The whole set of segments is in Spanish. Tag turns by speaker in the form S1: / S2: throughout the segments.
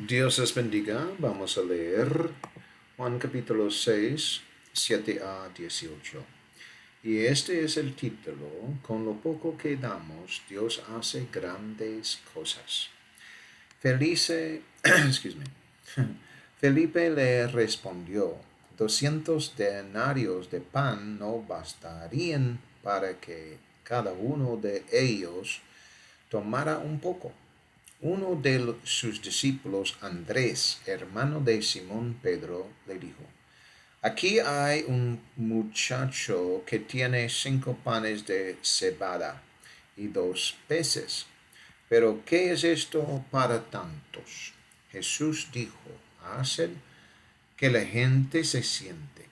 S1: Dios les bendiga. Vamos a leer Juan capítulo 6, 7 a 18. Y este es el título: Con lo poco que damos, Dios hace grandes cosas. Excuse me. Felipe le respondió: 200 denarios de pan no bastarían para que cada uno de ellos tomara un poco. Uno de sus discípulos, Andrés, hermano de Simón Pedro, le dijo: Aquí hay un muchacho que tiene 5 panes de cebada y 2 peces. Pero ¿qué es esto para tantos? Jesús dijo: Haced que la gente se siente.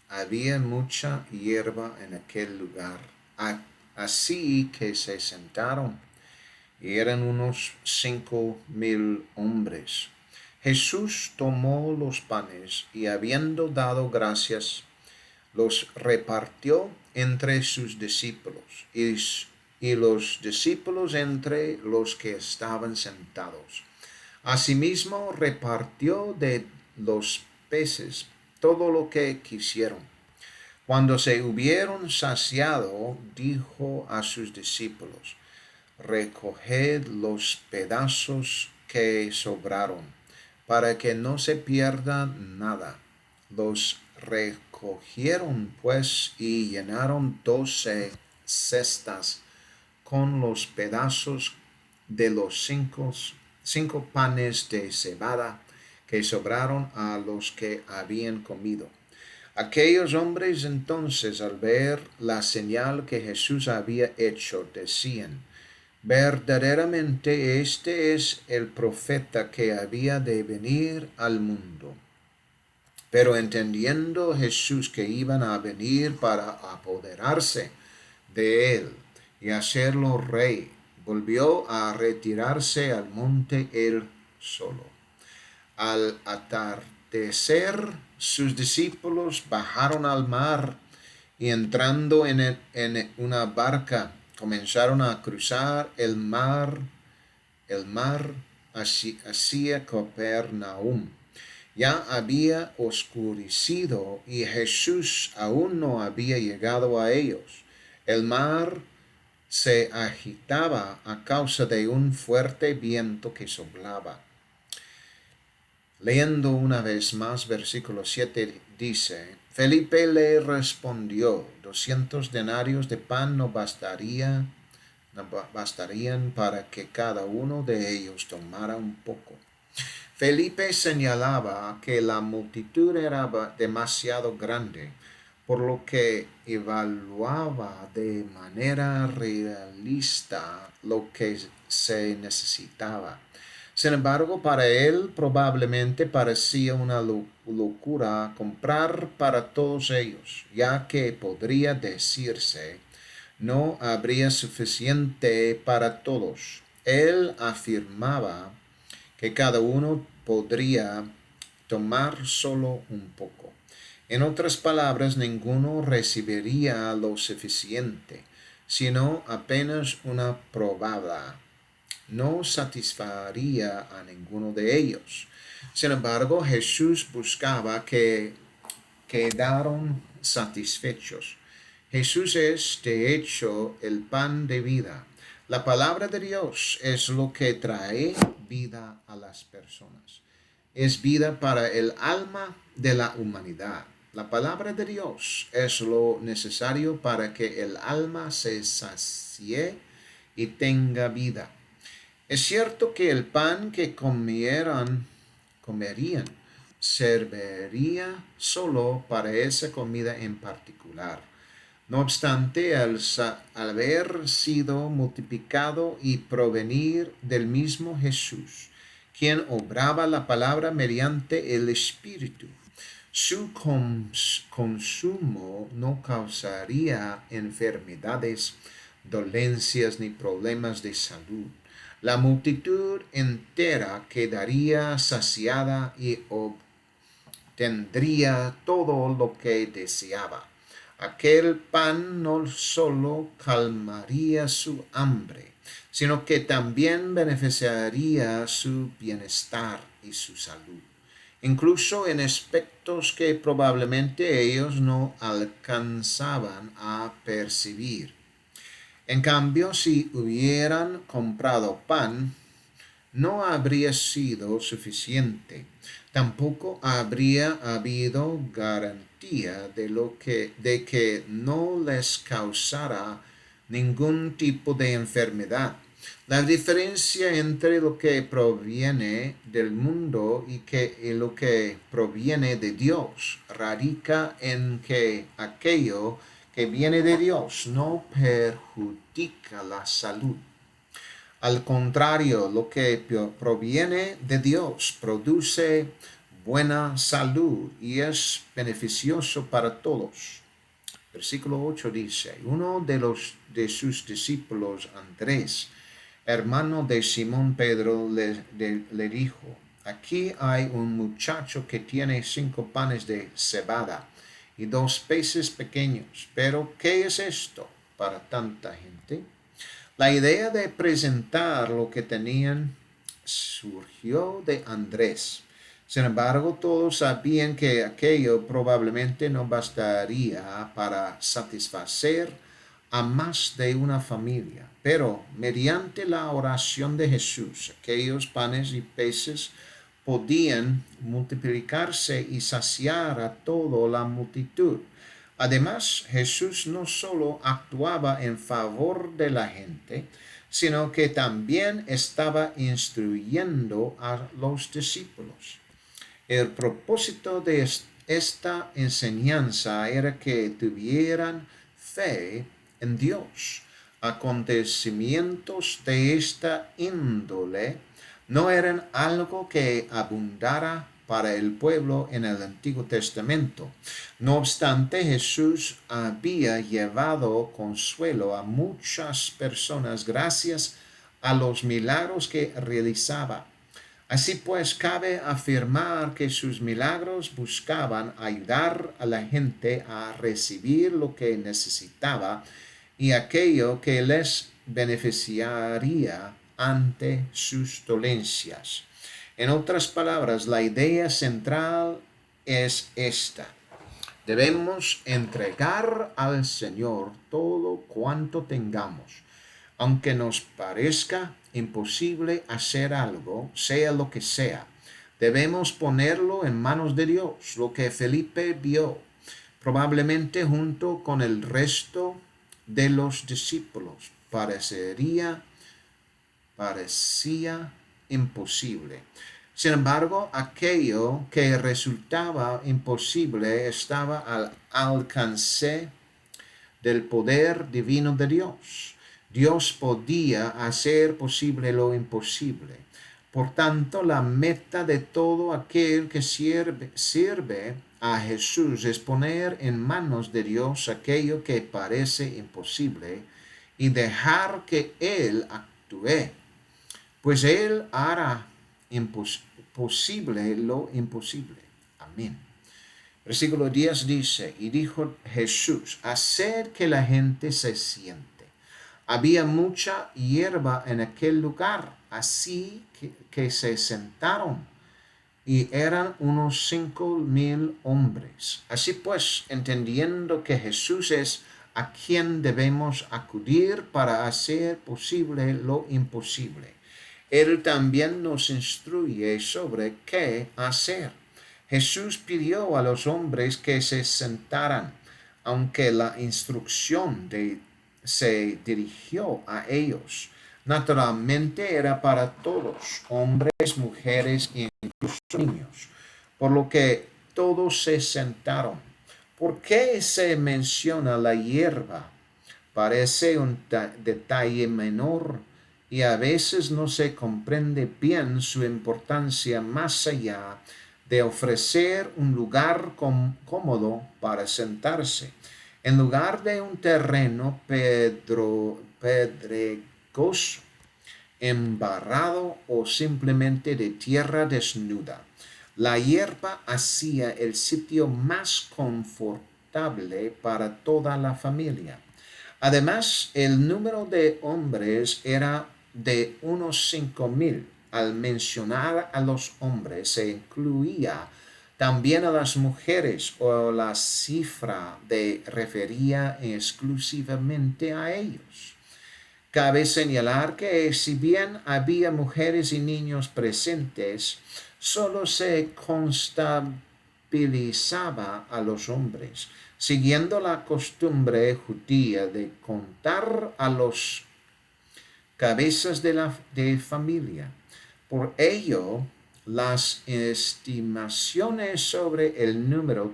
S1: Había mucha hierba en aquel lugar, así que se sentaron, y eran unos 5,000 hombres. Jesús tomó los panes y, habiendo dado gracias, los repartió entre sus discípulos y los discípulos entre los que estaban sentados. Asimismo repartió de los peces todo lo que quisieron. Cuando se hubieron saciado, dijo a sus discípulos: Recoged los pedazos que sobraron, para que no se pierda nada. Los recogieron pues y llenaron 12 cestas con los pedazos de los cinco panes de cebada que sobraron a los que habían comido. Aquellos hombres entonces, al ver la señal que Jesús había hecho, decían: Verdaderamente este es el profeta que había de venir al mundo. Pero entendiendo Jesús que iban a venir para apoderarse de él y hacerlo rey, volvió a retirarse al monte él solo. Al atardecer, sus discípulos bajaron al mar y, entrando en una barca, comenzaron a cruzar el mar hacia Capernaum. Ya había oscurecido y Jesús aún no había llegado a ellos. El mar se agitaba a causa de un fuerte viento que soplaba. Leyendo una vez más, versículo 7 dice: Felipe le respondió: 200 denarios de pan no bastarían para que cada uno de ellos tomara un poco. Felipe señalaba que la multitud era demasiado grande, por lo que evaluaba de manera realista lo que se necesitaba. Sin embargo, para él probablemente parecía una locura comprar para todos ellos, ya que podría decirse: no habría suficiente para todos. Él afirmaba que cada uno podría tomar solo un poco. En otras palabras, ninguno recibiría lo suficiente, sino apenas una probada. No satisfaría a ninguno de ellos. Sin embargo, Jesús buscaba que quedaron satisfechos. Jesús es, de hecho, el pan de vida. La palabra de Dios es lo que trae vida a las personas. Es vida para el alma de la humanidad. La palabra de Dios es lo necesario para que el alma se sacie y tenga vida. Es cierto que el pan que comerían serviría solo para esa comida en particular. No obstante, al haber sido multiplicado y provenir del mismo Jesús, quien obraba la palabra mediante el Espíritu, su consumo no causaría enfermedades, dolencias ni problemas de salud. La multitud entera quedaría saciada y obtendría todo lo que deseaba. Aquel pan no solo calmaría su hambre, sino que también beneficiaría su bienestar y su salud, incluso en aspectos que probablemente ellos no alcanzaban a percibir. En cambio, si hubieran comprado pan, no habría sido suficiente. Tampoco habría habido garantía de que no les causara ningún tipo de enfermedad. La diferencia entre lo que proviene del mundo y lo que proviene de Dios radica en que aquello que viene de Dios no perjudica la salud. Al contrario, lo que proviene de Dios produce buena salud y es beneficioso para todos. Versículo 8 dice, uno de sus discípulos, Andrés, hermano de Simón Pedro, le dijo, aquí hay un muchacho que tiene 5 panes de cebada y 2 peces pequeños, pero ¿qué es esto para tanta gente? La idea de presentar lo que tenían surgió de Andrés. Sin embargo, todos sabían que aquello probablemente no bastaría para satisfacer a más de una familia. Pero mediante la oración de Jesús, aquellos panes y peces podían multiplicarse y saciar a toda la multitud. Además, Jesús no solo actuaba en favor de la gente, sino que también estaba instruyendo a los discípulos. El propósito de esta enseñanza era que tuvieran fe en Dios. Acontecimientos de esta índole no eran algo que abundara para el pueblo en el Antiguo Testamento. No obstante, Jesús había llevado consuelo a muchas personas gracias a los milagros que realizaba. Así pues, cabe afirmar que sus milagros buscaban ayudar a la gente a recibir lo que necesitaba y aquello que les beneficiaría ante sus dolencias. En otras palabras, la idea central es esta. Debemos entregar al Señor todo cuanto tengamos, aunque nos parezca imposible hacer algo, sea lo que sea. Debemos ponerlo en manos de Dios, lo que Felipe vio, probablemente junto con el resto de los discípulos. Parecía imposible. Sin embargo, aquello que resultaba imposible estaba al alcance del poder divino de Dios. Dios podía hacer posible lo imposible. Por tanto, la meta de todo aquel que sirve a Jesús es poner en manos de Dios aquello que parece imposible y dejar que Él actúe, pues Él hará posible lo imposible. Amén. Versículo 10 dice, y dijo Jesús, haced que la gente se siente. Había mucha hierba en aquel lugar, así que se sentaron, y eran unos 5,000 hombres. Así pues, entendiendo que Jesús es a quien debemos acudir para hacer posible lo imposible, Él también nos instruye sobre qué hacer. Jesús pidió a los hombres que se sentaran, aunque la instrucción se dirigió a ellos. Naturalmente era para todos, hombres, mujeres e incluso niños, por lo que todos se sentaron. ¿Por qué se menciona la hierba? Parece un detalle menor y a veces no se comprende bien su importancia más allá de ofrecer un lugar cómodo para sentarse. En lugar de un terreno pedregoso, embarrado o simplemente de tierra desnuda, la hierba hacía el sitio más confortable para toda la familia. Además, el número de hombres era de unos 5,000. Al mencionar a los hombres se incluía también a las mujeres, o la cifra de refería exclusivamente a ellos. Cabe señalar que si bien había mujeres y niños presentes, solo se contabilizaba a los hombres, siguiendo la costumbre judía de contar a los cabezas de familia. Por ello, las estimaciones sobre el número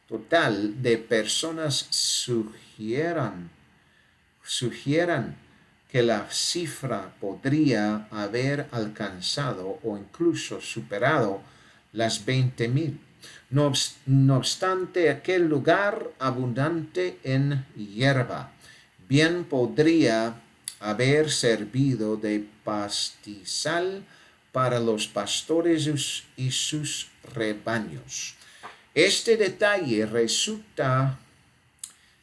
S1: total de personas sugieran que la cifra podría haber alcanzado o incluso superado las 20,000. No obstante, aquel lugar abundante en hierba bien podría haber servido de pastizal para los pastores y sus rebaños. Este detalle resulta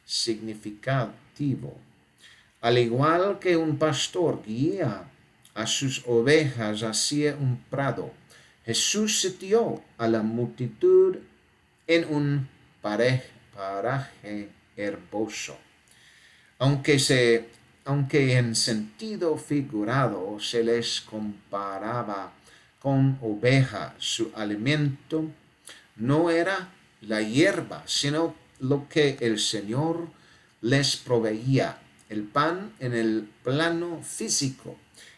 S1: significativo. Al igual que un pastor guía a sus ovejas hacia un prado, Jesús sitió a la multitud en un paraje herboso. Aunque en sentido figurado se les comparaba con ovejas, su alimento no era la hierba, sino lo que el Señor les proveía, el pan en el plano físico,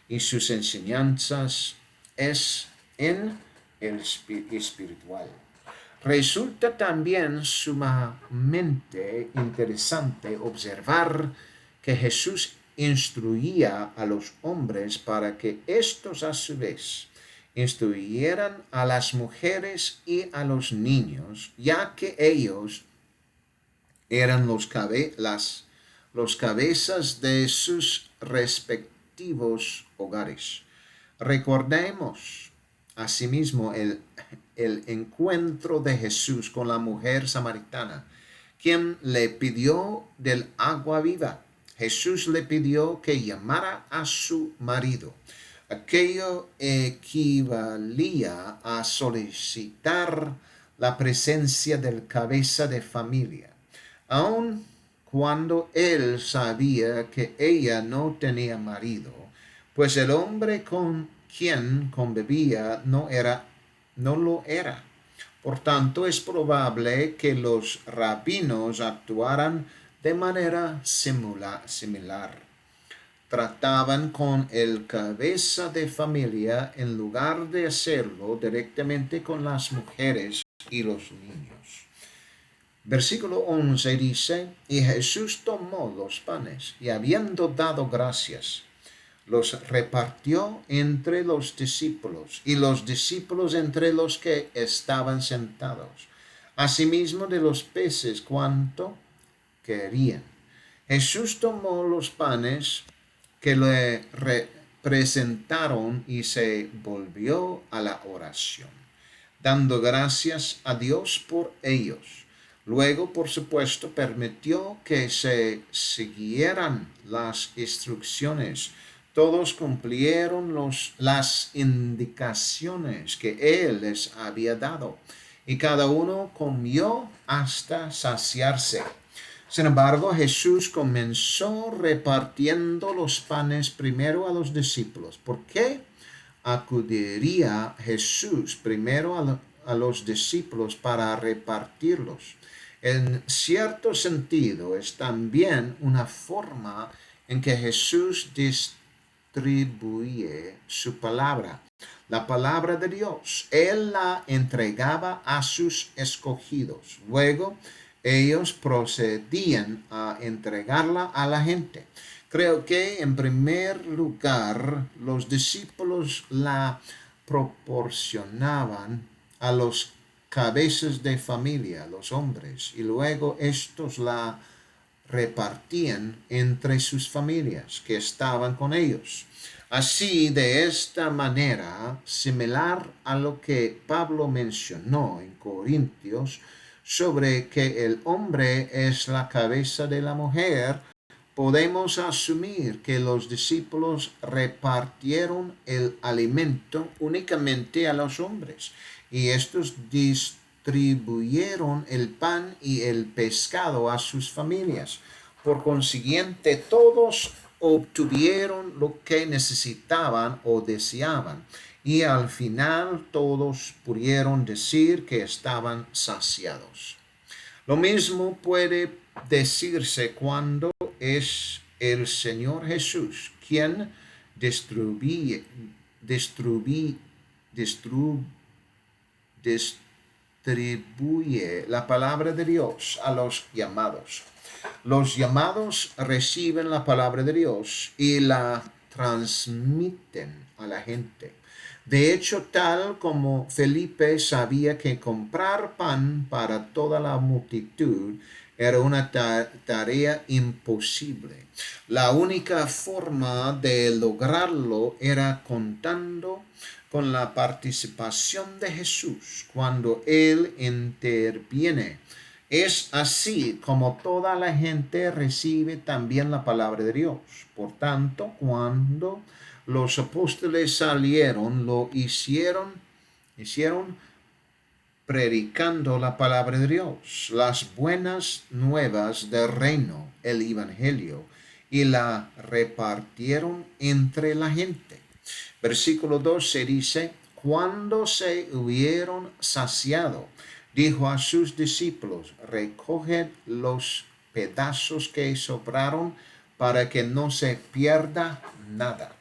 S1: y sus enseñanzas es en el espiritual. Resulta también sumamente interesante observar que Jesús instruía a los hombres para que éstos a su vez instruyeran a las mujeres y a los niños, ya que ellos eran los cabezas de sus respectivos hogares. Recordemos asimismo el encuentro de Jesús con la mujer samaritana, quien le pidió del agua viva. Jesús le pidió que llamara a su marido. Aquello equivalía a solicitar la presencia del cabeza de familia, aun cuando él sabía que ella no tenía marido, pues el hombre con quien convivía no lo era. Por tanto, es probable que los rabinos actuaran de manera similar. Trataban con el cabeza de familia en lugar de hacerlo directamente con las mujeres y los niños. Versículo 11 dice, y Jesús tomó los panes y habiendo dado gracias, los repartió entre los discípulos y los discípulos entre los que estaban sentados. Asimismo de los peces cuanto querían. Jesús tomó los panes que le representaron y se volvió a la oración, dando gracias a Dios por ellos. Luego, por supuesto, permitió que se siguieran las instrucciones. Todos cumplieron las indicaciones que Él les había dado, y cada uno comió hasta saciarse. Sin embargo, Jesús comenzó repartiendo los panes primero a los discípulos. ¿Por qué acudiría Jesús primero a los discípulos para repartirlos? En cierto sentido, es también una forma en que Jesús distribuye su palabra, la palabra de Dios. Él la entregaba a sus escogidos. Luego, ellos procedían a entregarla a la gente. Creo que en primer lugar los discípulos la proporcionaban a los cabezas de familia, los hombres, y luego estos la repartían entre sus familias que estaban con ellos. Así, de esta manera, similar a lo que Pablo mencionó en Corintios, sobre que el hombre es la cabeza de la mujer, podemos asumir que los discípulos repartieron el alimento únicamente a los hombres y estos distribuyeron el pan y el pescado a sus familias. Por consiguiente, todos obtuvieron lo que necesitaban o deseaban y al final todos pudieron decir que estaban saciados. Lo mismo puede decirse cuando es el Señor Jesús quien distribuye, distribuye, distribuye la palabra de Dios a los llamados. Los llamados reciben la palabra de Dios y la transmiten a la gente. De hecho, tal como Felipe sabía que comprar pan para toda la multitud era una tarea imposible. La única forma de lograrlo era contando con la participación de Jesús cuando Él interviene. Es así como toda la gente recibe también la palabra de Dios. Por tanto, cuando los apóstoles salieron, lo hicieron predicando la palabra de Dios, las buenas nuevas del reino, el evangelio, y la repartieron entre la gente. Versículo 12 dice, cuando se hubieron saciado, dijo a sus discípulos, recoged los pedazos que sobraron para que no se pierda nada.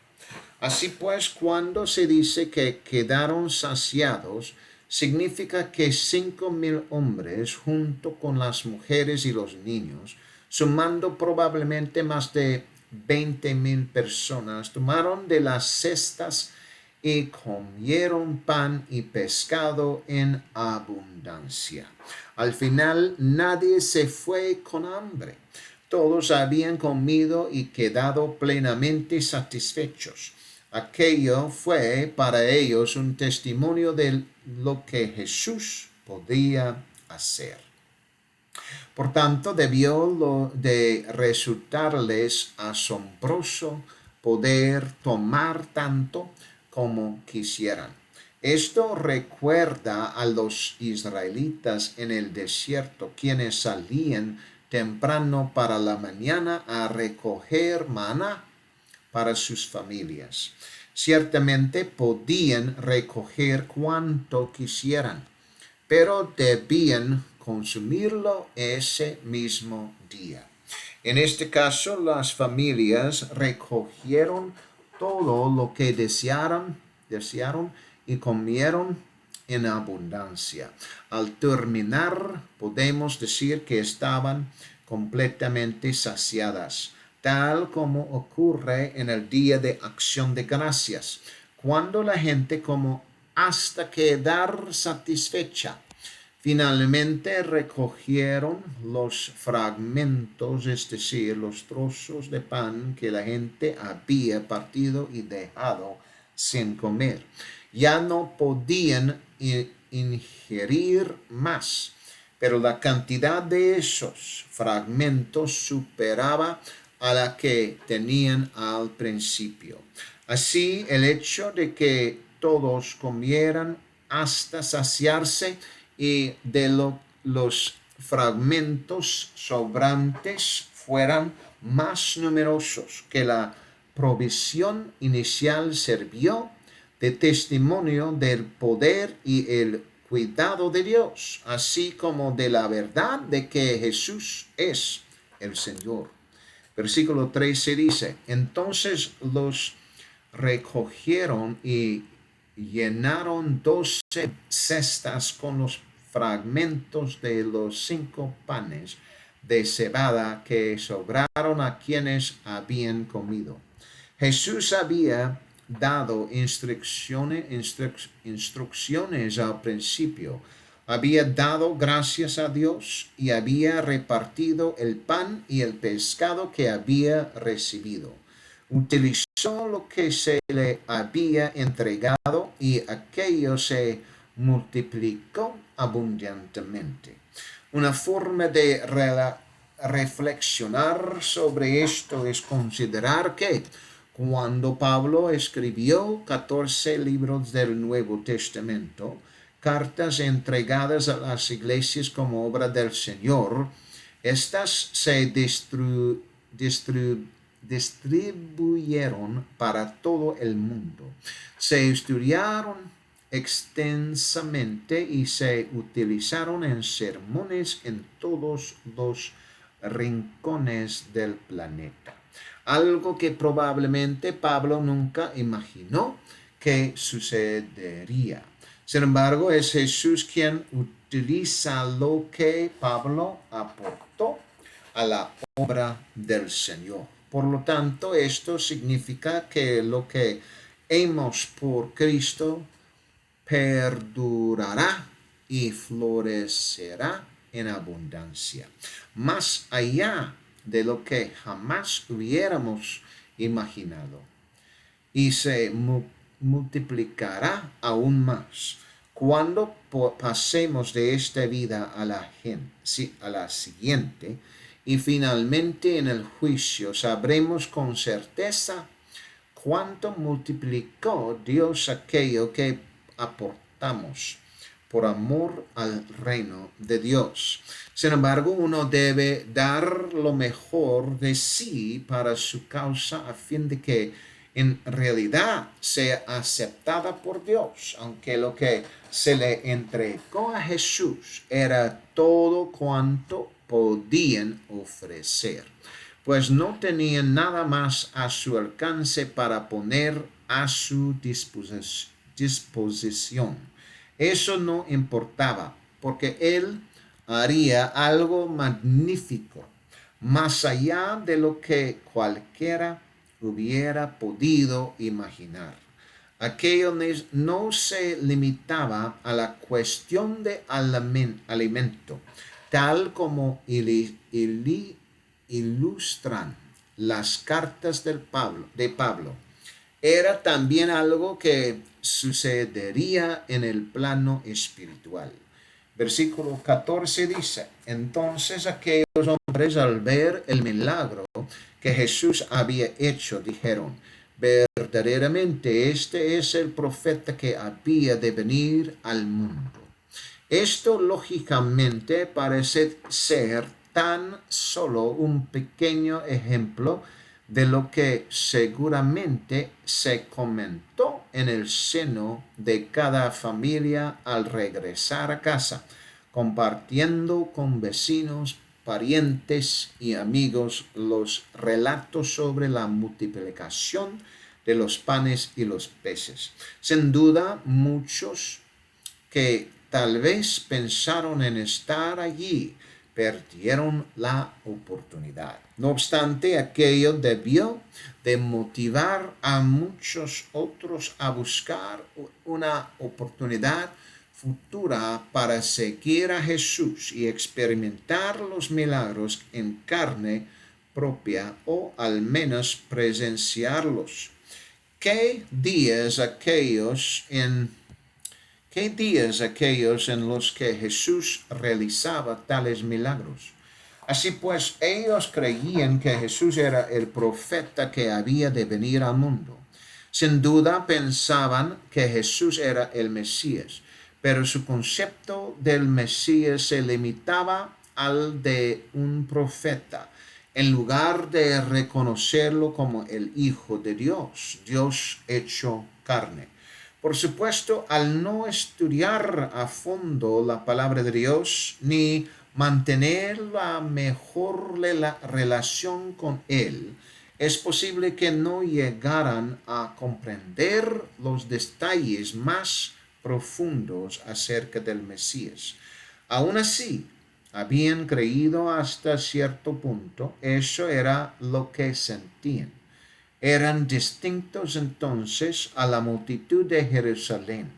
S1: Así pues, cuando se dice que quedaron saciados, significa que 5,000 hombres, junto con las mujeres y los niños, sumando probablemente más de 20,000 personas, tomaron de las cestas y comieron pan y pescado en abundancia. Al final nadie se fue con hambre. Todos habían comido y quedado plenamente satisfechos. Aquello fue para ellos un testimonio de lo que Jesús podía hacer. Por tanto, debió de resultarles asombroso poder tomar tanto como quisieran. Esto recuerda a los israelitas en el desierto, quienes salían temprano para la mañana a recoger maná para sus familias. Ciertamente podían recoger cuanto quisieran, pero debían consumirlo ese mismo día. En este caso, las familias recogieron todo lo que desearon y comieron en abundancia. Al terminar, podemos decir que estaban completamente saciadas, tal como ocurre en el Día de Acción de Gracias, cuando la gente come hasta quedar satisfecha. Finalmente recogieron los fragmentos, es decir, los trozos de pan que la gente había partido y dejado sin comer. Ya no podían ingerir más, pero la cantidad de esos fragmentos superaba a la que tenían al principio. Así, el hecho de que todos comieran hasta saciarse y de los fragmentos sobrantes fueran más numerosos que la provisión inicial sirvió de testimonio del poder y el cuidado de Dios, así como de la verdad de que Jesús es el Señor. Versículo 13 dice, entonces los recogieron y llenaron 12 cestas con los fragmentos de los 5 panes de cebada que sobraron a quienes habían comido. Jesús había dado instrucciones al principio. Había dado gracias a Dios y había repartido el pan y el pescado que había recibido. Utilizó lo que se le había entregado y aquello se multiplicó abundantemente. Una forma de reflexionar sobre esto es considerar que cuando Pablo escribió 14 libros del Nuevo Testamento, cartas entregadas a las iglesias como obra del Señor, estas se distribuyeron para todo el mundo. Se estudiaron extensamente y se utilizaron en sermones en todos los rincones del planeta. Algo que probablemente Pablo nunca imaginó que sucedería. Sin embargo, es Jesús quien utiliza lo que Pablo aportó a la obra del Señor. Por lo tanto, esto significa que lo que hemos por Cristo perdurará y florecerá en abundancia, más allá de lo que jamás hubiéramos imaginado, y se multiplicará aún más cuando pasemos de esta vida a la siguiente, y finalmente en el juicio sabremos con certeza cuánto multiplicó Dios aquello que aportamos por amor al reino de Dios. Sin embargo, uno debe dar lo mejor de sí para su causa a fin de que en realidad sea aceptada por Dios, aunque lo que se le entregó a Jesús era todo cuanto podían ofrecer, pues no tenían nada más a su alcance para poner a su disposición. Eso no importaba, porque Él haría algo magnífico, más allá de lo que cualquiera hubiera podido imaginar. Aquello no se limitaba a la cuestión de alimento, tal como ilustran las cartas de Pablo. Era también algo que sucedería en el plano espiritual. Versículo 14 dice: entonces aquellos hombres, al ver el milagro que Jesús había hecho, dijeron: verdaderamente este es el profeta que había de venir al mundo. Esto lógicamente parece ser tan solo un pequeño ejemplo de lo que seguramente se comentó en el seno de cada familia al regresar a casa, compartiendo con vecinos, parientes y amigos los relatos sobre la multiplicación de los panes y los peces. Sin duda, muchos que tal vez pensaron en estar allí perdieron la oportunidad. No obstante, aquello debió de motivar a muchos otros a buscar una oportunidad futura para seguir a Jesús y experimentar los milagros en carne propia, o al menos presenciarlos. ¿Qué días aquellos en los que Jesús realizaba tales milagros? Así pues, ellos creían que Jesús era el profeta que había de venir al mundo. Sin duda pensaban que Jesús era el Mesías, pero su concepto del Mesías se limitaba al de un profeta, en lugar de reconocerlo como el Hijo de Dios, Dios hecho carne. Por supuesto, al no estudiar a fondo la palabra de Dios ni mantener la mejor relación con Él, es posible que no llegaran a comprender los detalles más profundos acerca del Mesías. Aún así, habían creído hasta cierto punto. Eso era lo que sentían. Eran distintos entonces a la multitud de Jerusalén,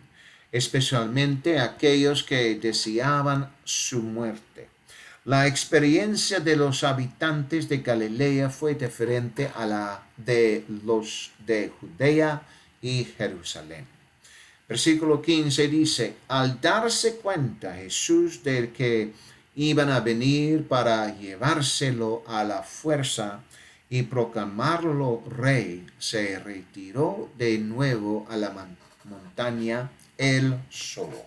S1: especialmente aquellos que deseaban su muerte. La experiencia de los habitantes de Galilea fue diferente a la de los de Judea y Jerusalén. Versículo 15 dice: al darse cuenta Jesús de que iban a venir para llevárselo a la fuerza y proclamarlo rey, se retiró de nuevo a la montaña él solo.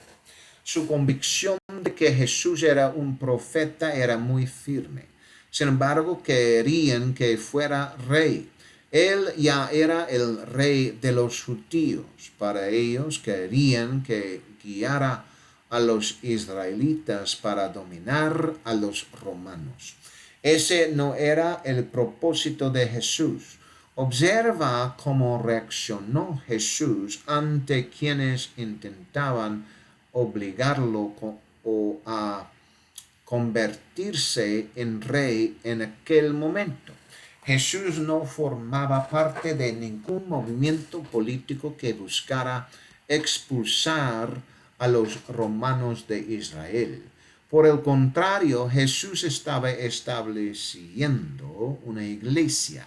S1: Su convicción de que Jesús era un profeta era muy firme. Sin embargo, querían que fuera rey. Él ya era el rey de los judíos. Para ellos querían que guiara a los israelitas para dominar a los romanos. Ese no era el propósito de Jesús. Observa cómo reaccionó Jesús ante quienes intentaban obligarlo o a convertirse en rey en aquel momento. Jesús no formaba parte de ningún movimiento político que buscara expulsar a los romanos de Israel. Por el contrario, Jesús estaba estableciendo una iglesia,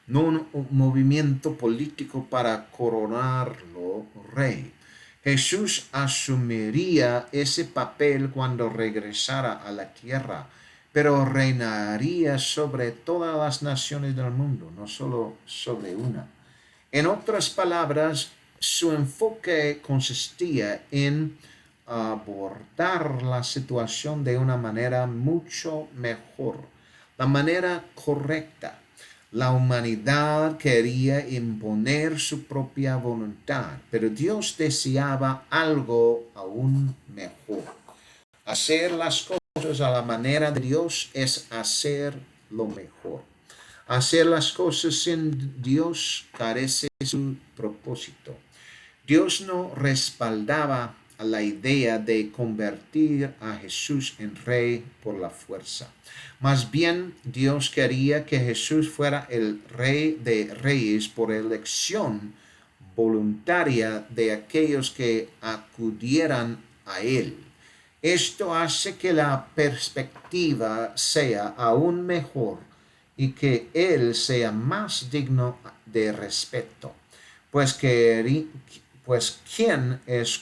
S1: no un movimiento político para coronarlo rey. Jesús asumiría ese papel cuando regresara a la tierra, pero reinaría sobre todas las naciones del mundo, no solo sobre una. En otras palabras, su enfoque consistía en abordar la situación de una manera mucho mejor, la manera correcta. La humanidad quería imponer su propia voluntad, pero Dios deseaba algo aún mejor. Hacer las cosas a la manera de Dios es hacer lo mejor. Hacer las cosas sin Dios carece de su propósito. Dios no respaldaba a la idea de convertir a Jesús en rey por la fuerza. Más bien, Dios quería que Jesús fuera el rey de reyes por elección voluntaria de aquellos que acudieran a él. Esto hace que la perspectiva sea aún mejor y que él sea más digno de respeto, pues quien es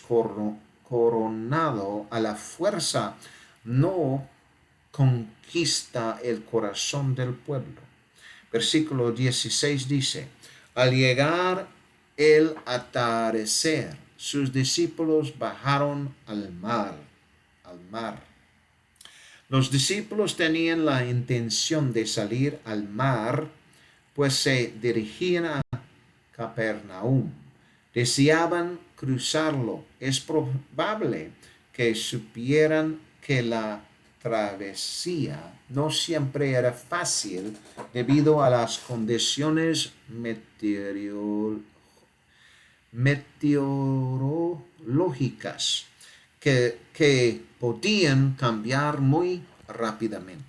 S1: coronado a la fuerza no conquista el corazón del pueblo. Versículo 16 dice, al llegar el atardecer, sus discípulos bajaron al mar. Los discípulos tenían la intención de salir al mar, pues se dirigían a Capernaum. Deseaban cruzarlo. Es probable que supieran que la travesía no siempre era fácil debido a las condiciones meteorológicas que podían cambiar muy rápidamente.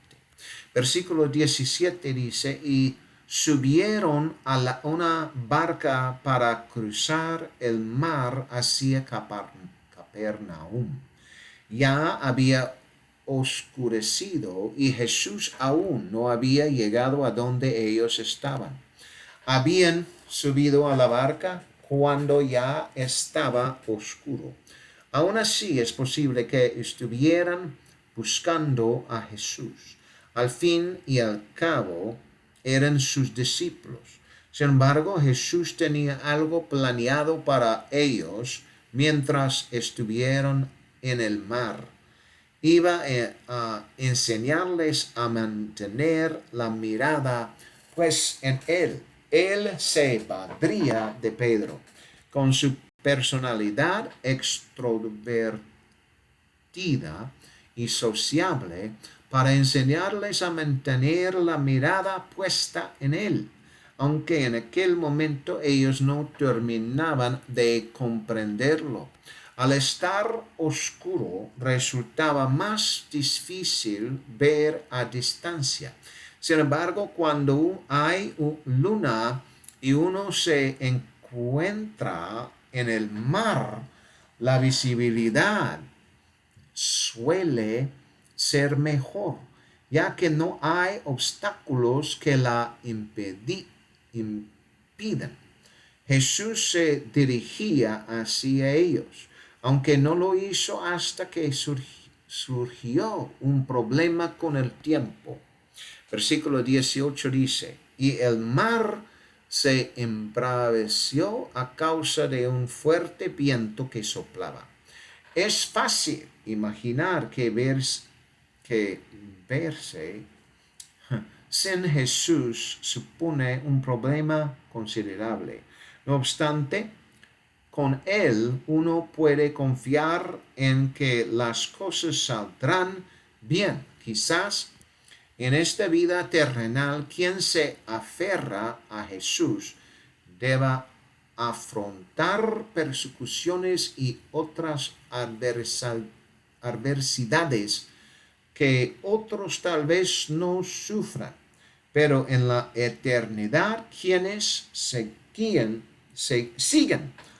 S1: Versículo 17 dice, y subieron a una barca para cruzar el mar hacia Capernaum. Ya había oscurecido y Jesús aún no había llegado a donde ellos estaban. Habían subido a la barca cuando ya estaba oscuro. Aún así es posible que estuvieran buscando a Jesús. Al fin y al cabo, eran sus discípulos. Sin embargo, Jesús tenía algo planeado para ellos mientras estuvieron en el mar. Iba a enseñarles a mantener la mirada pues en él. Él se valdría de Pedro con su personalidad extrovertida y sociable para enseñarles a mantener la mirada puesta en él, aunque en aquel momento ellos no terminaban de comprenderlo. Al estar oscuro resultaba más difícil ver a distancia. Sin embargo, cuando hay luna y uno se encuentra en el mar, la visibilidad suele ser mejor, ya que no hay obstáculos que la impidan. Jesús se dirigía hacia ellos. aunque no lo hizo hasta que surgió un problema con el tiempo. Versículo 18 dice, y el mar se embraveció a causa de un fuerte viento que soplaba. Es fácil imaginar que verse sin Jesús supone un problema considerable. No obstante, con Él uno puede confiar en que las cosas saldrán bien. Quizás en esta vida terrenal, quien se aferra a Jesús deba afrontar persecuciones y otras adversidades que otros tal vez no sufran. Pero en la eternidad, quienes siguen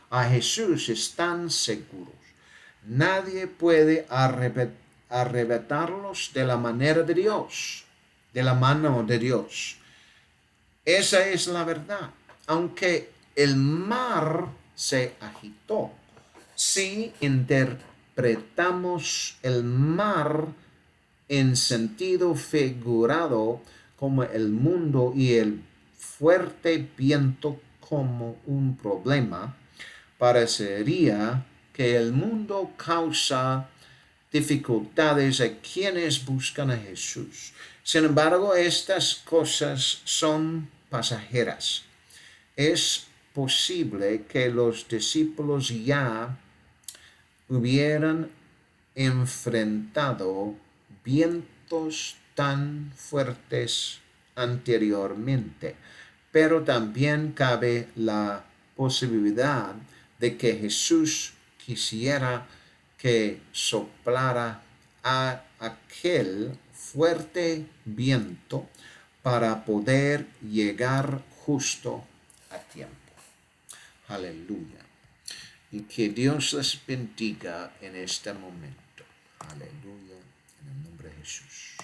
S1: a Jesús están seguros. Nadie puede arrebatarlos de la manera de Dios, de la mano de Dios. Esa es la verdad. Aunque el mar se agitó, si interpretamos el mar en sentido figurado como el mundo y el fuerte viento como un problema, parecería que el mundo causa dificultades a quienes buscan a Jesús. Sin embargo, estas cosas son pasajeras. Es posible que los discípulos ya hubieran enfrentado vientos tan fuertes anteriormente, pero también cabe la posibilidad de que Jesús quisiera que soplara a aquel fuerte viento para poder llegar justo a tiempo. Aleluya. Y que Dios les bendiga en este momento. Aleluya. En el nombre de Jesús.